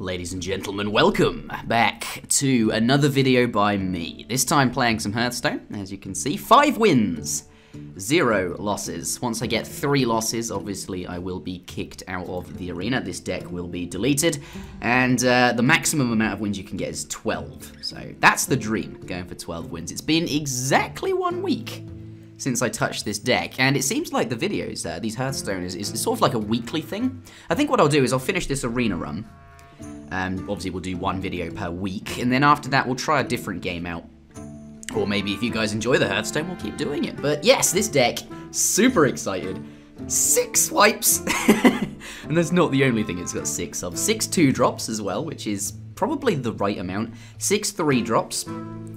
Ladies and gentlemen, welcome back to another video by me. This time playing some Hearthstone, as you can see. 5 wins, 0 losses. Once I get 3 losses, obviously I will be kicked out of the arena. This deck will be deleted, and the maximum amount of wins you can get is 12. So that's the dream, going for 12 wins. It's been exactly 1 week since I touched this deck, and it seems like the videos, these Hearthstone, is sort of like a weekly thing. I think what I'll do is I'll finish this arena run. Obviously we'll do 1 video per week, and then after that we'll try a different game out. Or maybe if you guys enjoy the Hearthstone, we'll keep doing it. But yes, this deck, super excited. 6 swipes! And that's not the only thing it's got 6 of. 6 2-drops as well, which is probably the right amount. 6 3-drops,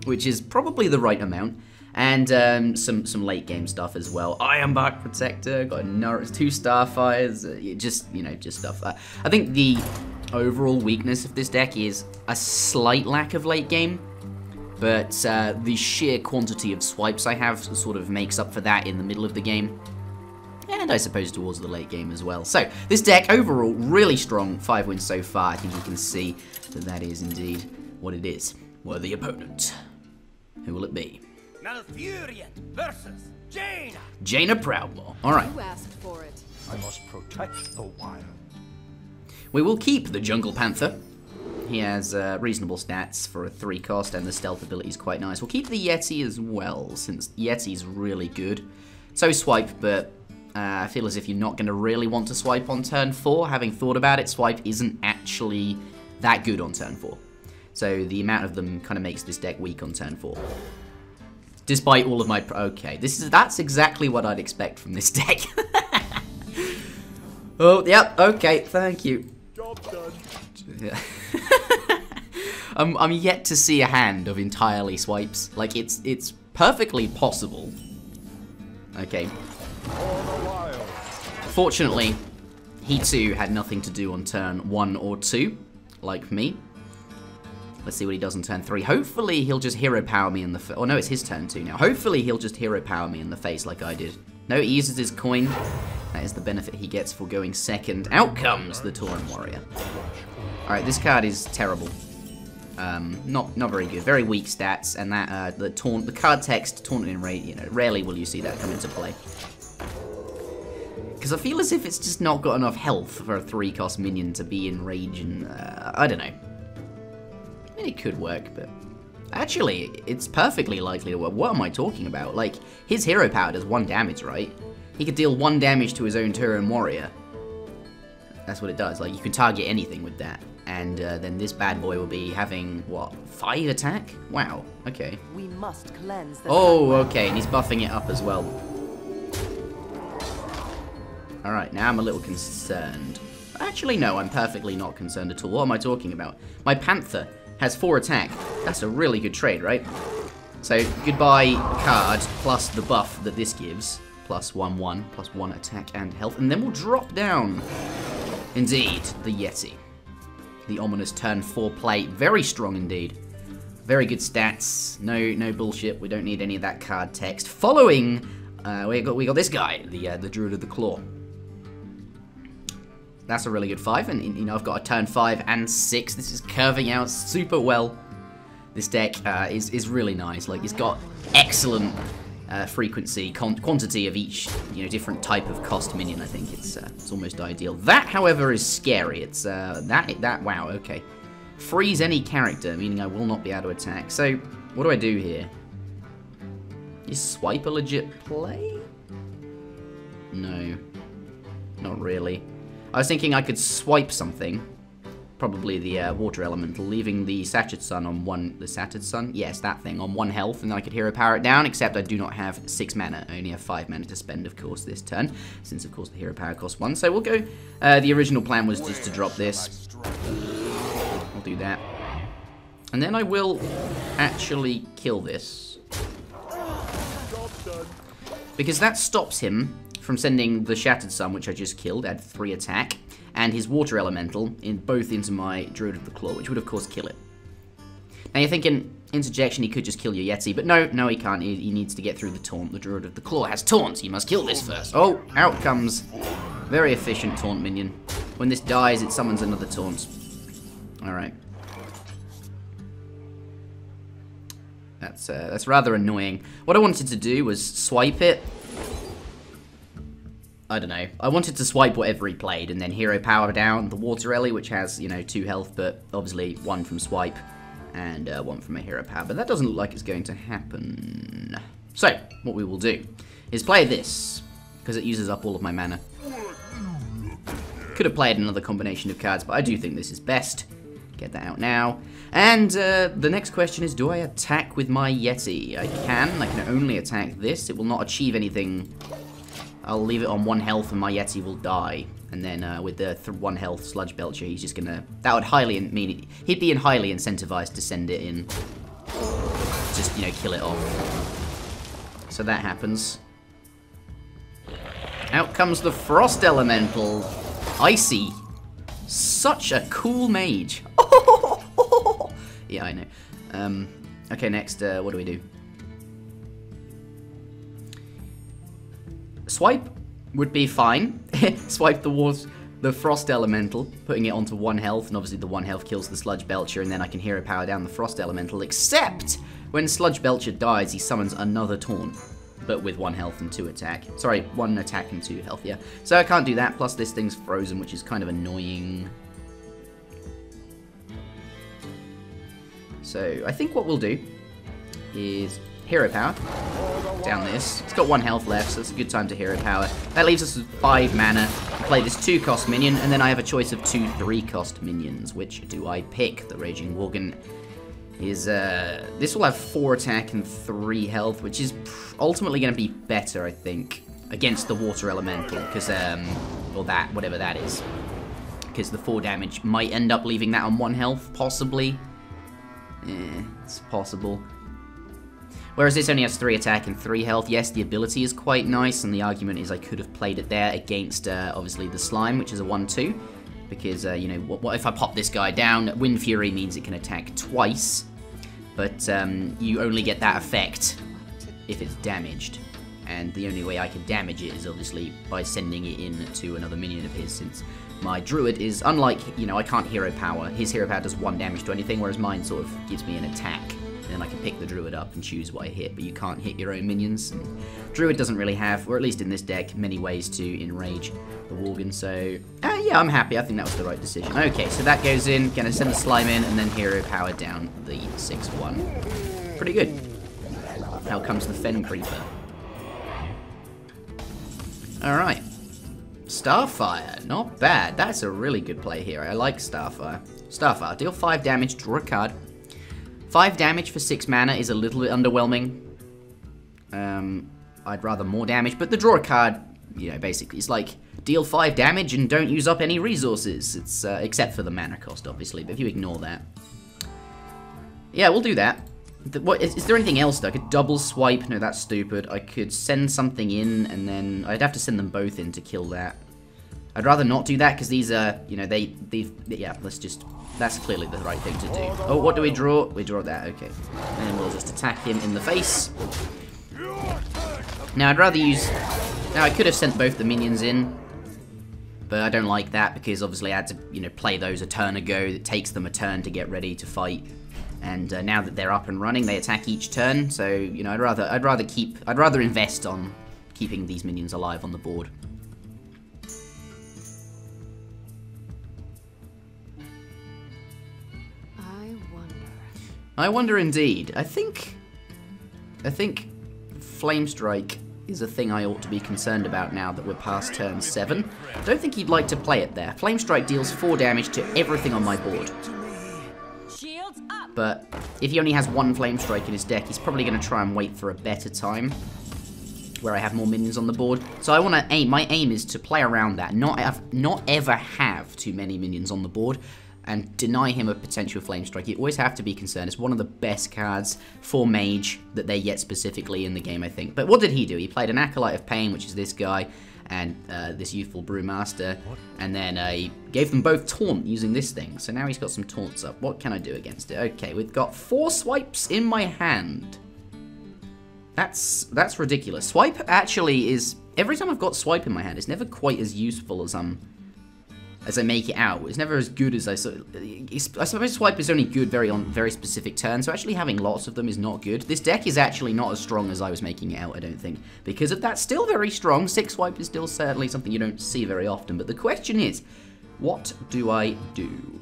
which is probably the right amount. And some late game stuff as well. Ironbark Protector, got 2 Starfires, just stuff. I think the overall weakness of this deck is a slight lack of late game, but the sheer quantity of swipes I have sort of makes up for that in the middle of the game, and I suppose towards the late game as well. So this deck overall really strong, 5 wins so far. I think you can see that that is indeed what it is. Worthy opponent. Who will it be? Malfurion versus Jaina. Jaina Proudmore. All right. You asked for it. I must protect the wild. We will keep the Jungle Panther. He has reasonable stats for a 3 cost, and the stealth ability is quite nice. We'll keep the Yeti as well, since Yeti's really good. So swipe, but I feel as if you're not going to really want to swipe on turn 4. Having thought about it, swipe isn't actually that good on turn 4. So the amount of them kind of makes this deck weak on turn 4. Despite all of my... Okay, that's exactly what I'd expect from this deck. Oh, yep, okay, thank you. Job done. Yeah. I'm yet to see a hand of entirely swipes. Like, it's perfectly possible. Okay. Fortunately, he too had nothing to do on turn 1 or 2, like me. Let's see what he does on turn 3. Hopefully he'll just hero power me in the face. Oh no, it's his turn 2 now. Hopefully he'll just hero power me in the face like I did. No, he uses his coin. That is the benefit he gets for going second. Out comes the Tirion Warrior. Alright, this card is terrible. Not very good. Very weak stats, and that the card text, Taunt in Rage, rarely will you see that come into play. Because I feel as if it's just not got enough health for a 3-cost minion to be in rage, and I don't know. I mean, it could work, but actually, it's perfectly likely to work. What am I talking about? Like, his hero power does 1 damage, right? He could deal 1 damage to his own Tirion Warrior. That's what it does. Like, you can target anything with that. And then this bad boy will be having, what, 5 attack? Wow, okay. We must cleanse the Oh, okay, and he's buffing it up as well. Alright, now I'm a little concerned. Actually, no, I'm perfectly not concerned at all. What am I talking about? My Panther has 4 attack. That's a really good trade, right? So, goodbye card, plus the buff that this gives. Plus 1/1, plus 1 attack and health. And then we'll drop down, indeed, the Yeti. The ominous turn 4 play. Very strong indeed. Very good stats. No bullshit. We don't need any of that card text. Following, we got this guy, the Druid of the Claw. That's a really good 5, and I've got a turn 5 and 6. This is curving out super well. This deck is really nice. Like, it's got excellent frequency, quantity of each different type of cost minion. I think it's almost ideal. That, however, is scary. It's that wow, okay. Freeze any character, meaning I will not be able to attack. So what do I do here? Is swipe a legit play? No, not really. I was thinking I could swipe something, probably the water elemental, leaving the Satchid Sun on the Satchid Sun? Yes, that thing, on 1 health, and then I could hero power it down, except I do not have 6 mana. I only have 5 mana to spend, of course, this turn, since, of course, the hero power costs 1. So we'll go, the original plan was just to drop this. I'll do that. And then I will actually kill this. Because that stops him from sending the Shattered Sun, which I just killed, add 3 attack, and his Water Elemental both into my Druid of the Claw, which would of course kill it. Now you're thinking, Interjection, he could just kill your Yeti, but no he can't. He needs to get through the taunt. The Druid of the Claw has taunt, you must kill this first. Oh, out comes very efficient taunt minion. When this dies, it summons another taunt. Alright. That's rather annoying. What I wanted to do was swipe it. I don't know. I wanted to swipe whatever he played and then hero power down the Water Ellie, which has, you know, 2 health, but obviously 1 from swipe and 1 from a hero power. But that doesn't look like it's going to happen. So, what we will do is play this, because it uses up all of my mana. Could have played another combination of cards, but I do think this is best. Get that out now. And the next question is, do I attack with my Yeti? I can only attack this. It will not achieve anything. I'll leave it on 1 health and my Yeti will die. And then with the 1 health Sludge Belcher, he's just gonna... That would highly mean... He'd be highly incentivized to send it in. Just, you know, kill it off. So that happens. Out comes the Frost Elemental. Icy. Such a cool mage. Yeah, I know. Okay, next, what do we do? Swipe would be fine. Swipe the Frost Elemental, putting it onto 1 health, and obviously the 1 health kills the Sludge Belcher, and then I can hero power down the Frost Elemental, except when Sludge Belcher dies, he summons another Taunt, but with 1 health and 2 attack. Sorry, 1 attack and 2 health, yeah. So I can't do that, plus this thing's frozen, which is kind of annoying. So I think what we'll do is hero power down this. It's got 1 health left, so it's a good time to hero power. That leaves us with 5 mana. I play this 2-cost minion, and then I have a choice of 2 3-cost minions. Which do I pick? The Raging Worgen is, this will have 4 attack and 3 health, which is ultimately going to be better, I think, against the Water Elemental, because, or that, whatever that is. Because the 4 damage might end up leaving that on 1 health, possibly. It's possible. Whereas this only has 3 attack and 3 health. Yes, the ability is quite nice, and the argument is I could have played it there against, obviously, the Slime, which is a 1-2. Because, you know, what if I pop this guy down? Wind Fury means it can attack twice, but you only get that effect if it's damaged. And the only way I can damage it is obviously by sending it in to another minion of his, since my Druid is, unlike, you know, I can't hero power. His hero power does 1 damage to anything, whereas mine sort of gives me an attack. And then I can pick the Druid up and choose what I hit, but you can't hit your own minions. And Druid doesn't really have, or at least in this deck, many ways to enrage the Worgen, so yeah, I'm happy. I think that was the right decision. Okay, so that goes in, gonna send the Slime in, and then hero power down the 6-1. Pretty good. Out comes the Fen Creeper. Alright. Starfire, not bad. That's a really good play here. I like Starfire. Starfire, deal 5 damage, draw a card. 5 damage for 6 mana is a little bit underwhelming. I'd rather more damage, but the draw a card, you know, basically, it's like deal 5 damage and don't use up any resources. It's except for the mana cost, obviously, but if you ignore that. Yeah, we'll do that. What, is there anything else, though? I could double swipe. No, that's stupid. I could send something in, and then I'd have to send them both in to kill that. I'd rather not do that, because these are, you know, yeah, let's just, that's clearly the right thing to do. Oh, what do we draw? We draw that, okay. And we'll just attack him in the face. Now, I'd rather use, now I could have sent both the minions in, but I don't like that, because obviously I had to, you know, play those a turn ago. It takes them a turn to get ready to fight. And now that they're up and running, they attack each turn. So, you know, I'd rather invest on keeping these minions alive on the board. I wonder indeed. I think Flame Strike is a thing I ought to be concerned about now that we're past turn 7. I don't think he'd like to play it there. Flame Strike deals 4 damage to everything on my board. But if he only has 1 Flame Strike in his deck, he's probably going to try and wait for a better time where I have more minions on the board. So I want to aim, my aim is to play around that, not ever have too many minions on the board, and deny him a potential Flame Strike. You always have to be concerned. It's one of the best cards for Mage that they get specifically in the game, I think. But what did he do? He played an Acolyte of Pain, which is this guy, and this Youthful Brewmaster, and then he gave them both Taunt using this thing. So now he's got some Taunts up. What can I do against it? Okay, we've got 4 swipes in my hand. That's ridiculous. Swipe actually is, every time I've got Swipe in my hand, it's never quite as useful as as I make it out. It's never as good as I suppose swipe is only good on very specific turns, so actually having lots of them is not good. This deck is actually not as strong as I was making it out, I don't think. Because of that, still very strong. 6 swipe is still certainly something you don't see very often, but the question is, what do I do?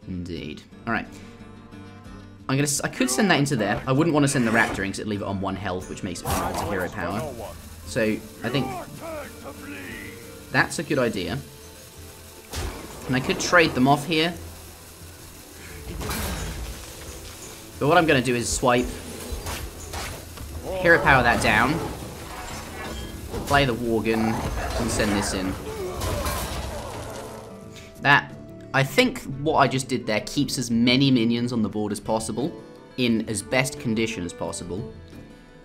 Indeed. Alright. I could send that into there. I wouldn't want to send the Raptor in because it'd leave it on 1 health, which makes it vulnerable to hero power. So, I think that's a good idea. And I could trade them off here. But what I'm going to do is swipe, hero power that down, play the Worgen, and send this in. That, I think what I just did there keeps as many minions on the board as possible, in as best condition as possible.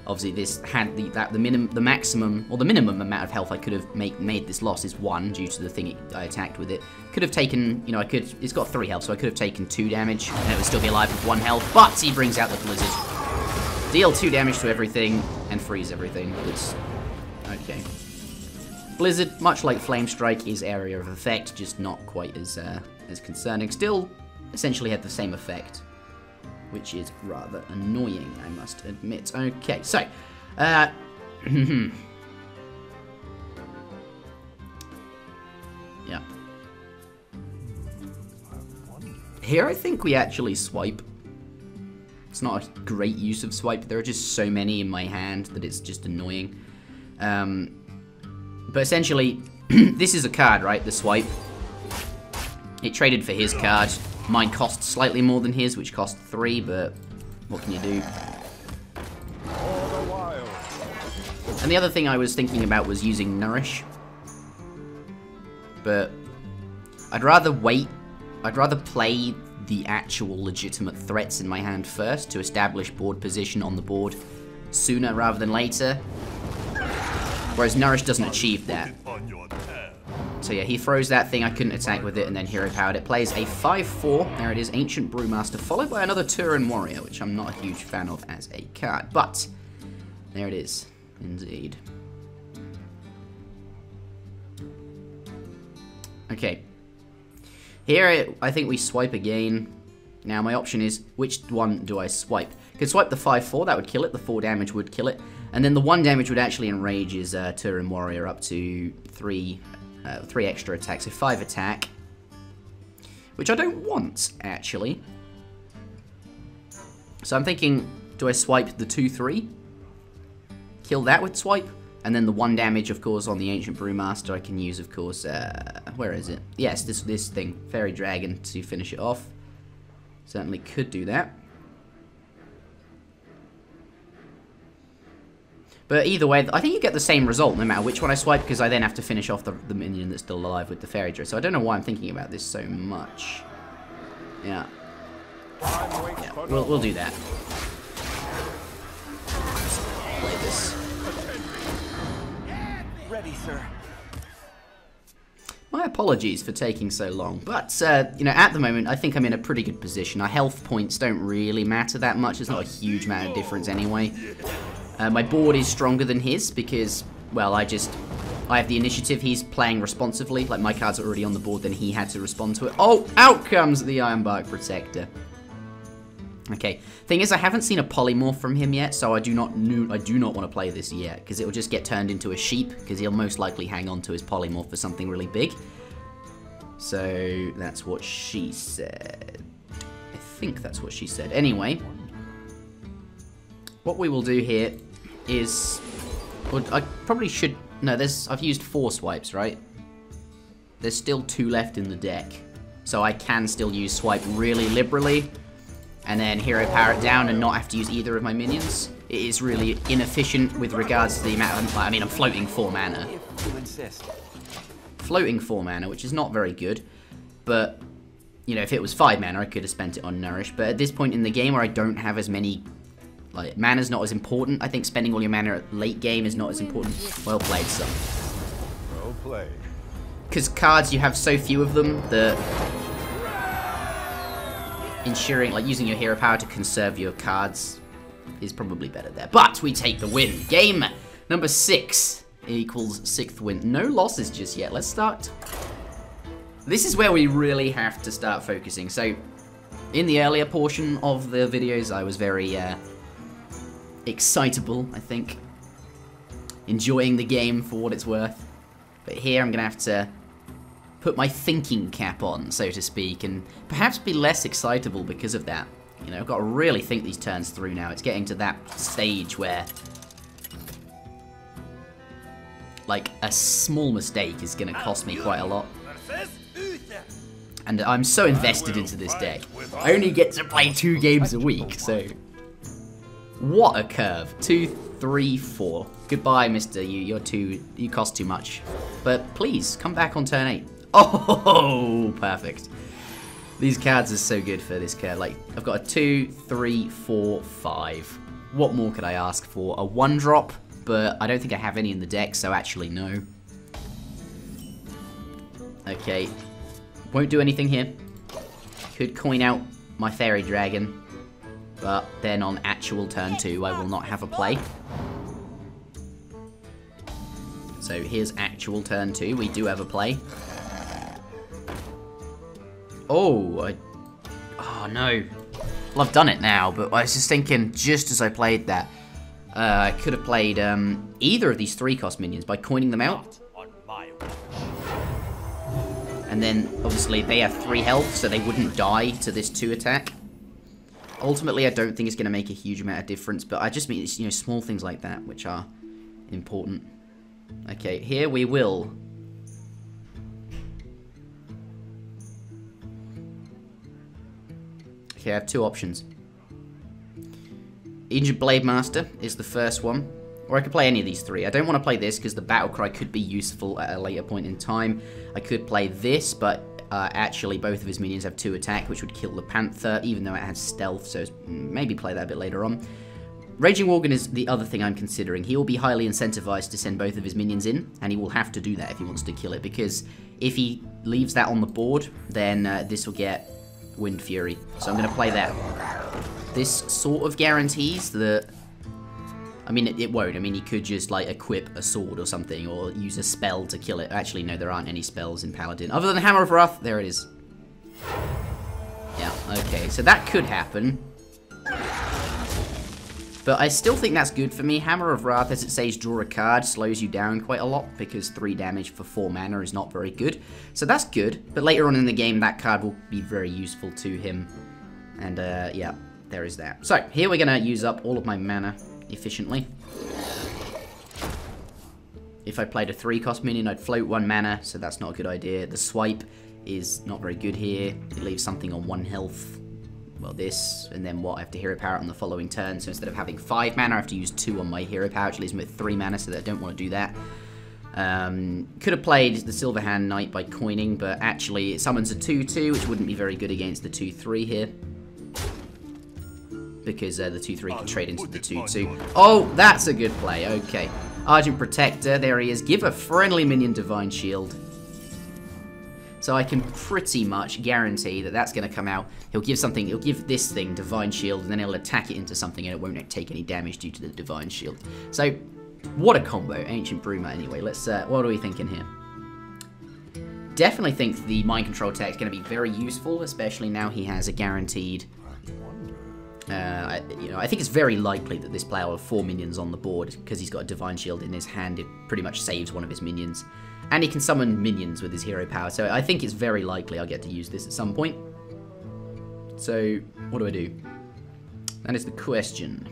Obviously, this had the maximum, or the minimum amount of health I could have made this loss is 1 due to the thing I attacked with it. Could have taken, you know, it's got 3 health, so I could have taken 2 damage, and it would still be alive with 1 health, but he brings out the Blizzard. Deal 2 damage to everything, and freeze everything. It's okay. Blizzard, much like Flame Strike, is area of effect, just not quite as concerning. Still, essentially had the same effect, which is rather annoying, I must admit. Okay, so, yeah. Here I think we actually swipe. It's not a great use of swipe. There are just so many in my hand that it's just annoying. But essentially, this is a card, right? The swipe. It traded for his card. Mine cost slightly more than his, which cost 3, but what can you do? And the other thing I was thinking about was using Nourish. But I'd rather wait. I'd rather play the actual legitimate threats in my hand first to establish board position on the board sooner rather than later. Whereas Nourish doesn't achieve that. So yeah, he throws that thing, I couldn't attack with it, and then hero powered it. Plays a 5/4, there it is, Ancient Brewmaster, followed by another Tirion Warrior, which I'm not a huge fan of as a card. But, there it is, indeed. Okay. Here, I think we swipe again. Now, my option is, which one do I swipe? Could swipe the 5/4, that would kill it, the 4 damage would kill it. And then the 1 damage would actually enrage his Tirion Warrior up to 3 extra attacks, so 5 attack. Which I don't want, actually. So I'm thinking, do I swipe the 2/3? Kill that with swipe? And then the 1 damage, of course, on the Ancient Brewmaster I can use, of course, where is it? Yes, this thing, Fairy Dragon, to finish it off. Certainly could do that. But either way, I think you get the same result no matter which one I swipe, because I then have to finish off the minion that's still alive with the Fairy Dragon. So I don't know why I'm thinking about this so much. Yeah. Yeah, we'll do that. Play this. Ready, sir. My apologies for taking so long, but, you know, at the moment, I think I'm in a pretty good position. Our health points don't really matter that much. It's not a huge amount of difference anyway. My board is stronger than his because, well, I have the initiative. He's playing responsively. Like, my cards are already on the board, then he had to respond to it. Oh, out comes the Ironbark Protector. Okay, thing is, I haven't seen a polymorph from him yet, so I do not want to play this yet, because it will just get turned into a sheep, because he'll most likely hang on to his polymorph for something really big. So, that's what she said. I think that's what she said. Anyway, what we will do here is, well, I probably should, no, I've used 4 swipes, right? There's still 2 left in the deck, so I can still use swipe really liberally, and then hero power it down and not have to use either of my minions. It is really inefficient with regards to the amount of, I mean, I'm floating 4 mana. If you insist. Floating 4 mana, which is not very good, but, you know, if it was 5 mana, I could have spent it on Nourish, but at this point in the game where I don't have as many, like, mana's not as important, I think spending all your mana at late game is not as important. Well played, son. Well played. Because cards, you have so few of them that ensuring, like, using your hero power to conserve your cards is probably better there. But we take the win. Game number 6 equals 6th win. No losses just yet. Let's start this is where we really have to start focusing. So, in the earlier portion of the videos, I was very excitable, I think. Enjoying the game for what it's worth. But here I'm going to have to put my thinking cap on, so to speak, and perhaps be less excitable because of that. You know, I've got to really think these turns through now. It's getting to that stage where, like, a small mistake is going to cost me quite a lot. And I'm so invested into this deck. I only get to play 2 games a week, so... What a curve. 2, 3, 4. Goodbye, mister. You cost too much. But please, come back on turn 8. Oh, perfect. These cards are so good for this curve. Like, I've got a 2, 3, 4, 5. What more could I ask for? A 1-drop, but I don't think I have any in the deck, so actually no. Okay. Won't do anything here. Could coin out my Fairy Dragon, but then on actual turn 2, I will not have a play. So here's actual turn 2. We do have a play. Oh, oh no. Well, I've done it now, but I was just thinking, just as I played that, I could have played either of these 3-cost minions by coining them out. And then, obviously, they have 3 health, so they wouldn't die to this 2 attack. Ultimately, I don't think it's going to make a huge amount of difference, but I just mean, you know, small things like that, which are important. Okay, here we will. Okay, I have 2 options. Injured Blade Master is the first one. Or I could play any of these 3. I don't want to play this because the Battle Cry could be useful at a later point in time. I could play this, but actually both of his minions have 2 attack, which would kill the Panther, even though it has stealth, so maybe play that a bit later on. Raging Worgen is the other thing I'm considering. He will be highly incentivized to send both of his minions in, and he will have to do that if he wants to kill it, because if he leaves that on the board, then this will get Wind Fury. So I'm going to play that. This sort of guarantees that... I mean, it won't. I mean, he could just, like, equip a sword or something, or use a spell to kill it. Actually, no, there aren't any spells in Paladin. Other than Hammer of Wrath, there it is. Yeah, okay, so that could happen. But I still think that's good for me. Hammer of Wrath, as it says, draw a card, slows you down quite a lot, because 3 damage for 4 mana is not very good. So that's good, but later on in the game, that card will be very useful to him. And, yeah, there is that. So, here we're going to use up all of my mana efficiently. If I played a 3-cost minion, I'd float 1 mana, so that's not a good idea. The swipe is not very good here. It leaves something on 1 health. Well, this, and then what? I have to hero power it on the following turn, so instead of having 5 mana, I have to use 2 on my hero power, which leaves me with 3 mana, so I don't want to do that. Could have played the Silverhand Knight by coining, but actually it summons a 2-2, which wouldn't be very good against the 2-3 here. Because the 2-3 can trade into the 2-2. Oh, that's a good play. Okay. Argent Protector, there he is. Give a friendly minion Divine Shield. So I can pretty much guarantee that that's going to come out. He'll give something, he'll give this thing Divine Shield, and then he'll attack it into something, and it won't take any damage due to the Divine Shield. So, what a combo. Ancient Bruma, anyway. Let's, what are we thinking here? Definitely think the Mind Control tech is going to be very useful, especially now he has a guaranteed... you know, I think it's very likely that this player will have 4 minions on the board, because he's got a Divine Shield in his hand. It pretty much saves one of his minions. And he can summon minions with his hero power, so I think it's very likely I'll get to use this at some point. So, what do I do? That is the question.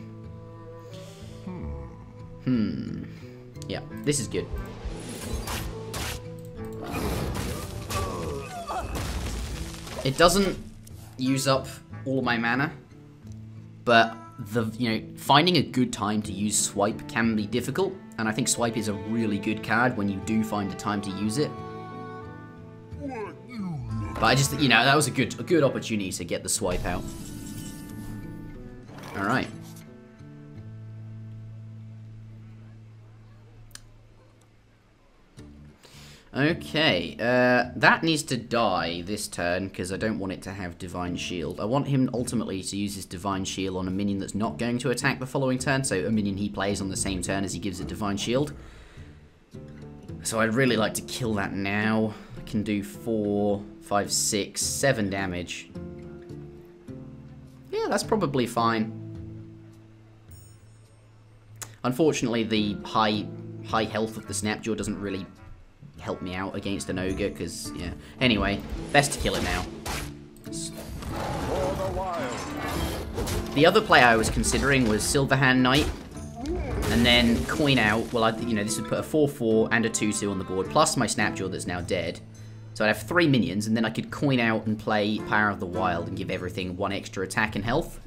Yeah, this is good. It doesn't use up all my mana, but finding a good time to use Swipe can be difficult, and I think Swipe is a really good card when you do find a time to use it. But I just, you know, that was a good opportunity to get the Swipe out. All right. Okay, that needs to die this turn, because I don't want it to have Divine Shield. I want him ultimately to use his Divine Shield on a minion that's not going to attack the following turn, so a minion he plays on the same turn as he gives it Divine Shield. So I'd really like to kill that now. I can do 4, 5, 6, 7 damage. Yeah, that's probably fine. Unfortunately, the high health of the Snapjaw doesn't really help me out against an ogre, because, yeah. Anyway, best to kill it now. The other play I was considering was Silverhand Knight, and then coin out. Well, this would put a 4/4 and a 2/2 on the board, plus my Snapjaw that's now dead. So I'd have 3 minions, and then I could coin out and play Power of the Wild and give everything 1 extra attack and health.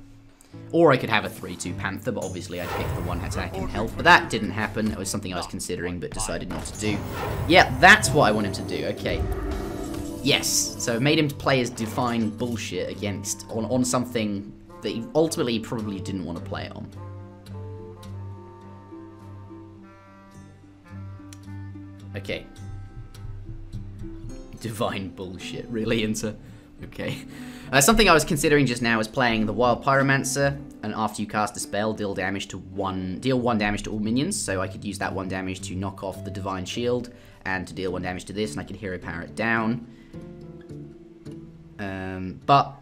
Or I could have a 3/2 Panther, but obviously I'd pick the 1 attack and health. But that didn't happen. It was something I was considering, but decided not to do. Yeah, that's what I want him to do. Okay. Yes. So I made him play his Divine bullshit against on something that he ultimately probably didn't want to play it on. Okay. Divine bullshit. Really into... Okay. Something I was considering just now is playing the Wild Pyromancer, and after you cast a spell, deal 1 damage to all minions, so I could use that 1 damage to knock off the Divine Shield, and to deal 1 damage to this, and I could hero power it down. But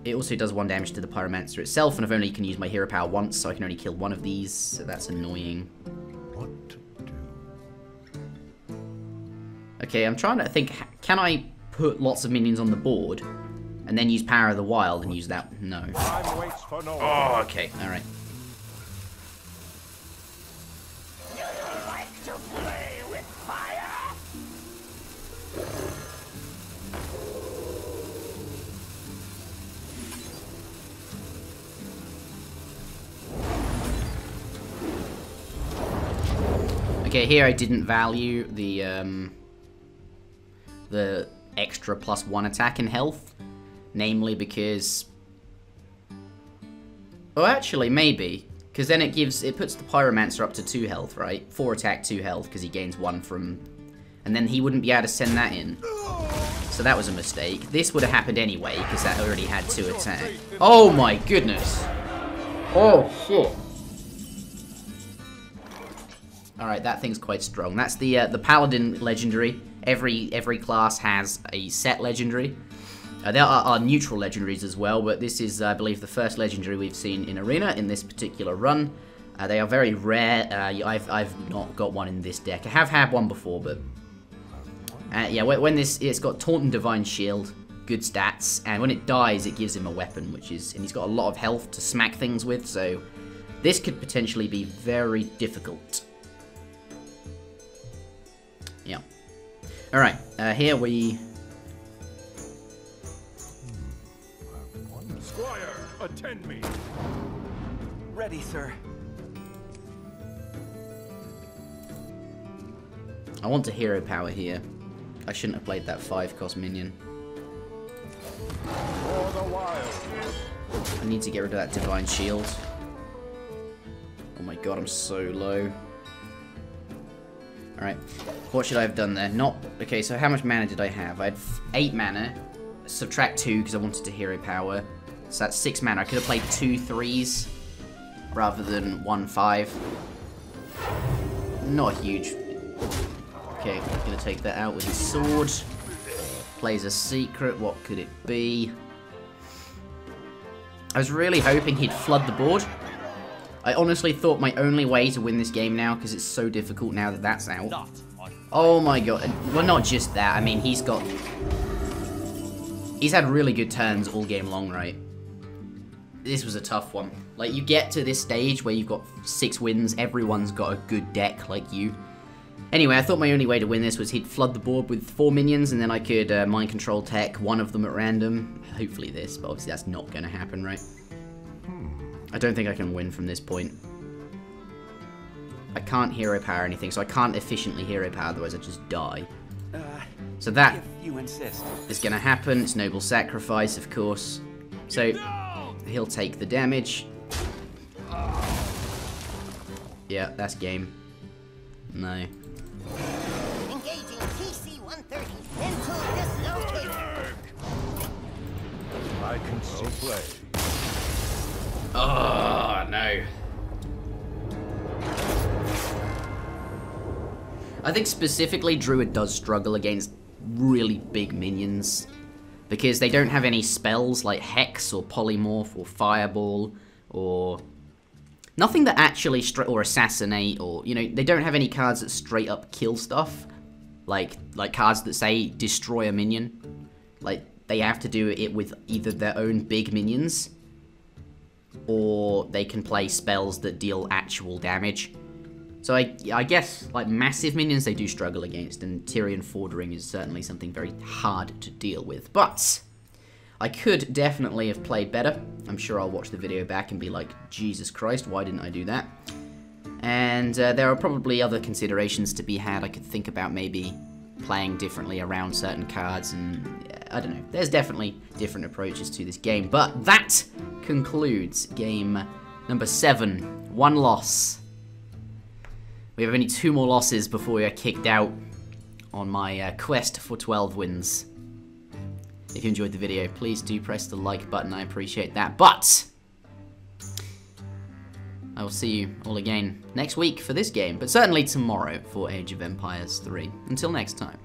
it also does 1 damage to the Pyromancer itself, and I've only can use my hero power once, so I can only kill 1 of these, so that's annoying. What to do? Okay, I'm trying to think, can I put lots of minions on the board, and then use Power of the Wild and use that? No. Time waits for no one. Oh, okay, alright. Like to play with fire? Okay, here I didn't value the extra +1 attack and health, namely because... Oh, actually, maybe. Because then it puts the Pyromancer up to 2 health, right? 4 attack, 2 health, because he gains 1 from... And then he wouldn't be able to send that in. So that was a mistake. This would have happened anyway, because that already had 2 attack. Oh my goodness! Oh, shit. Alright, that thing's quite strong. That's the Paladin legendary. Every class has a set legendary. There are neutral legendaries as well, but this is, I believe, the first legendary we've seen in Arena in this particular run. They are very rare. I've not got one in this deck. I have had one before, but... yeah, when it's got Taunt and Divine Shield, good stats, and when it dies, it gives him a weapon, and he's got a lot of health to smack things with, so this could potentially be very difficult. Yeah. Alright, here we... Squire, attend me. Ready, sir. I want to hero power here. I shouldn't have played that 5-cost minion. For the wild. I need to get rid of that Divine Shield. Oh my god, I'm so low. Alright, what should I have done there? Okay, so how much mana did I have? I had 8 mana. Subtract 2 because I wanted to hero power. So that's 6 mana. I could have played 2 3s rather than 1 5. Not huge. Okay, I'm going to take that out with his sword. Plays a secret. What could it be? I was really hoping he'd flood the board. I honestly thought my only way to win this game now, because it's so difficult now that that's out. Oh my god. Well, not just that. I mean, he's had really good turns all game long, right? This was a tough one. Like, you get to this stage where you've got 6 wins, everyone's got a good deck like you. Anyway, I thought my only way to win this was he'd flood the board with 4 minions, and then I could mind control tech one of them at random. Hopefully this, but obviously that's not going to happen, right? I don't think I can win from this point. I can't hero power anything, so I can't efficiently hero power, otherwise I just die. So that If you insist. is going to happen. It's noble sacrifice, of course. So he'll take the damage. Yeah, that's game. No. Engaging TC-130 into dislocated. I can see play. Oh, no. I think specifically Druid does struggle against really big minions. Because they don't have any spells like Hex or Polymorph or Fireball or... nothing that actually or Assassinate or, you know, they don't have any cards that straight up kill stuff. Like cards that say destroy a minion. Like, they have to do it with either their own big minions or they can play spells that deal actual damage. So I guess, like, massive minions they do struggle against, and Tirion Fordring is certainly something very hard to deal with. But I could definitely have played better. I'm sure I'll watch the video back and be like, Jesus Christ, why didn't I do that? And there are probably other considerations to be had. I could think about maybe playing differently around certain cards, and I don't know. There's definitely different approaches to this game. But that concludes game number 7. 1 loss. We have only 2 more losses before we are kicked out on my quest for 12 wins. If you enjoyed the video, please do press the like button. I appreciate that. But I will see you all again next week for this game, but certainly tomorrow for Age of Empires 3. Until next time.